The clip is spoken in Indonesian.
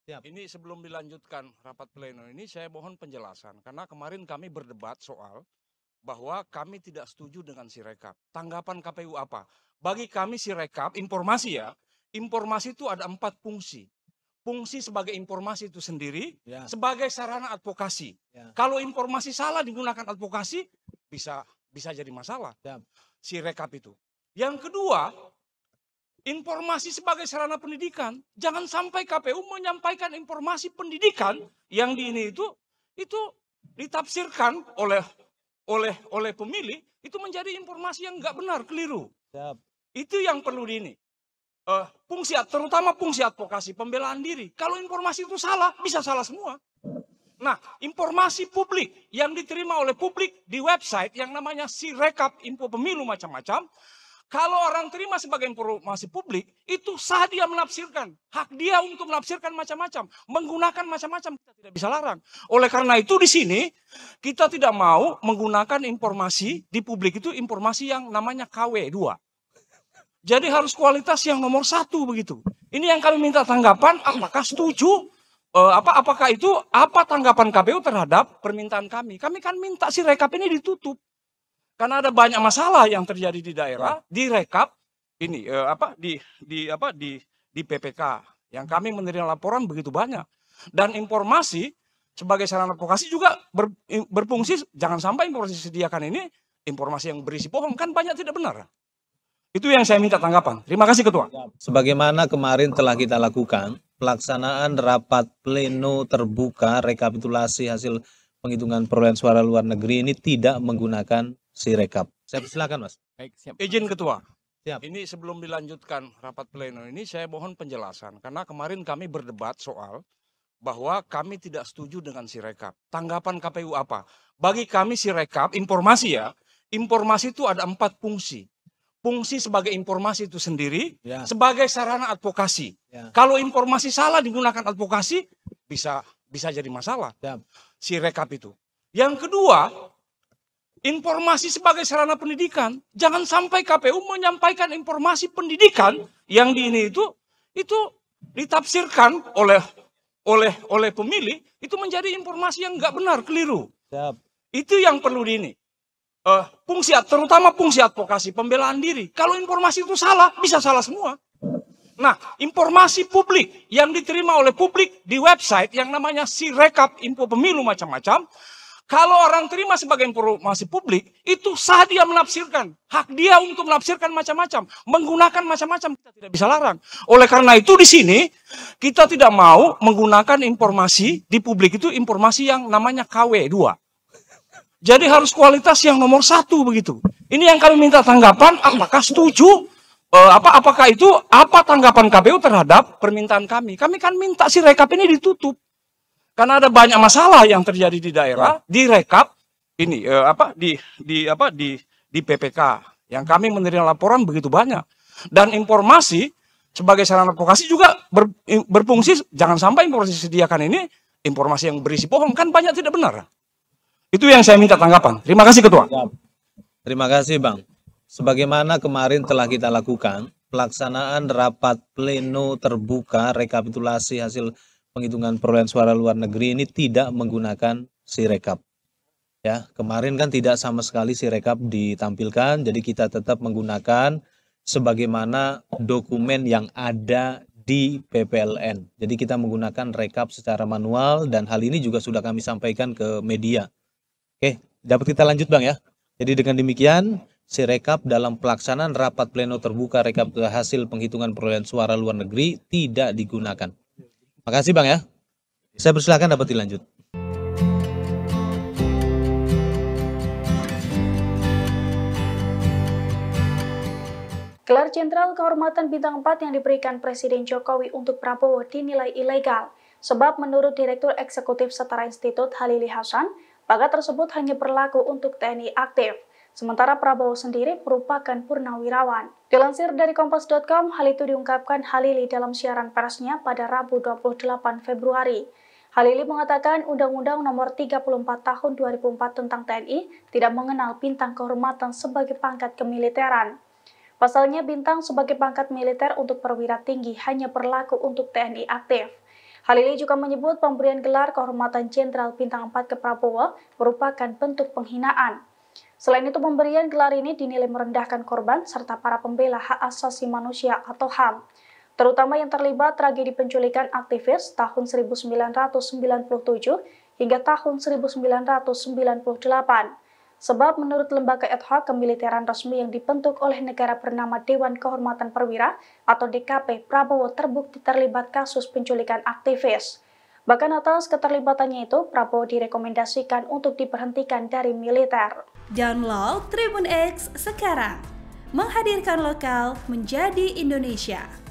Siap. Ini sebelum dilanjutkan rapat pleno ini, saya mohon penjelasan. Karena kemarin kami berdebat soal bahwa kami tidak setuju dengan Sirekap. Tanggapan KPU apa? Bagi kami Sirekap, informasi ya, informasi itu ada 4 fungsi. Fungsi sebagai informasi itu sendiri, Ya. sebagai sarana advokasi. Ya. Kalau informasi salah digunakan advokasi, bisa jadi masalah. Siap. Sirekap itu. Yang kedua, informasi sebagai sarana pendidikan. Jangan sampai KPU menyampaikan informasi pendidikan yang di ini itu ditafsirkan oleh pemilih itu menjadi informasi yang nggak benar, keliru. Siap. Itu yang perlu di ini. Terutama fungsi advokasi, pembelaan diri. Kalau informasi itu salah, bisa salah semua. Nah, informasi publik yang diterima oleh publik di website yang namanya Sirekap, info pemilu macam-macam. Kalau orang terima sebagai informasi publik, itu sah dia menafsirkan. Hak dia untuk menafsirkan macam-macam. Menggunakan macam-macam, kita tidak bisa larang. Oleh karena itu di sini, kita tidak mau menggunakan informasi di publik itu informasi yang namanya KW2. Jadi harus kualitas yang nomor 1 begitu. Ini yang kami minta tanggapan, apakah setuju? Apakah itu apa tanggapan KPU terhadap permintaan kami? Kami kan minta Sirekap ini ditutup. Karena ada banyak masalah yang terjadi di daerah, direkap ini di PPK yang kami menerima laporan begitu banyak. Dan informasi sebagai sarana advokasi juga berfungsi, jangan sampai informasi disediakan ini informasi yang berisi bohong, kan banyak tidak benar. Itu yang saya minta tanggapan. Terima kasih Ketua. Sebagaimana kemarin telah kita lakukan, pelaksanaan rapat pleno terbuka rekapitulasi hasil penghitungan perolehan suara luar negeri ini tidak menggunakan Sirekap. Saya persilakan, Mas. Baik, siap. Izin Ketua. Siap. Ini sebelum dilanjutkan rapat pleno ini, saya mohon penjelasan. Karena kemarin kami berdebat soal bahwa kami tidak setuju dengan Sirekap. Tanggapan KPU apa? Bagi kami Sirekap, informasi ya, informasi itu ada 4 fungsi. Fungsi sebagai informasi itu sendiri, Ya. sebagai sarana advokasi. Ya. Kalau informasi salah digunakan advokasi, bisa jadi masalah. Siap. Sirekap itu. Yang kedua, informasi sebagai sarana pendidikan. Jangan sampai KPU menyampaikan informasi pendidikan yang di ini itu ditafsirkan oleh pemilih itu menjadi informasi yang nggak benar, keliru. Siap. Itu yang perlu di ini. Terutama fungsi advokasi, pembelaan diri. Kalau informasi itu salah, bisa salah semua. Nah, informasi publik yang diterima oleh publik di website yang namanya Sirekap, info pemilu macam-macam. Kalau orang terima sebagai informasi publik, itu sah dia menafsirkan. Hak dia untuk menafsirkan macam-macam. Menggunakan macam-macam, kita tidak bisa larang. Oleh karena itu di sini, kita tidak mau menggunakan informasi di publik itu informasi yang namanya KW2. Jadi harus kualitas yang nomor 1 begitu. Ini yang kami minta tanggapan, apakah setuju? Apakah itu apa tanggapan KPU terhadap permintaan kami? Kami kan minta Sirekap ini ditutup. Karena ada banyak masalah yang terjadi di daerah, direkap ini di PPK yang kami menerima laporan begitu banyak. Dan informasi sebagai sarana advokasi juga berfungsi, jangan sampai informasi disediakan ini informasi yang berisi bohong, kan banyak tidak benar. Itu yang saya minta tanggapan. Terima kasih Ketua. Terima kasih, Bang. Sebagaimana kemarin telah kita lakukan, pelaksanaan rapat pleno terbuka rekapitulasi hasil penghitungan perolehan suara luar negeri ini tidak menggunakan Sirekap. Ya, kemarin kan tidak sama sekali Sirekap ditampilkan, jadi kita tetap menggunakan sebagaimana dokumen yang ada di PPLN. Jadi kita menggunakan rekap secara manual dan hal ini juga sudah kami sampaikan ke media. Oke, dapat kita lanjut Bang ya. Jadi dengan demikian, Sirekap dalam pelaksanaan rapat pleno terbuka rekapitulasi hasil penghitungan perolehan suara luar negeri tidak digunakan. Makasih Bang ya. Saya persilakan dapat dilanjut. Gelar Jenderal Kehormatan Bintang 4 yang diberikan Presiden Jokowi untuk Prabowo dinilai ilegal, sebab menurut Direktur Eksekutif Setara Institut Halili Hasan, pangkat tersebut hanya berlaku untuk TNI aktif, sementara Prabowo sendiri merupakan purnawirawan. Dilansir dari Kompas.com, hal itu diungkapkan Halili dalam siaran persnya pada Rabu 28 Februari. Halili mengatakan Undang-Undang Nomor 34 Tahun 2004 tentang TNI tidak mengenal bintang kehormatan sebagai pangkat kemiliteran. Pasalnya, bintang sebagai pangkat militer untuk perwira tinggi hanya berlaku untuk TNI aktif. Halili juga menyebut pemberian gelar kehormatan Jenderal Bintang 4 ke Prabowo merupakan bentuk penghinaan. Selain itu, pemberian gelar ini dinilai merendahkan korban serta para pembela hak asasi manusia atau HAM, terutama yang terlibat tragedi penculikan aktivis tahun 1997 hingga tahun 1998. Sebab menurut lembaga ad hoc kemiliteran resmi yang dibentuk oleh negara bernama Dewan Kehormatan Perwira atau DKP, Prabowo terbukti terlibat kasus penculikan aktivis. Bahkan atas keterlibatannya itu, Prabowo direkomendasikan untuk diberhentikan dari militer. Download Tribun X sekarang, menghadirkan lokal menjadi Indonesia.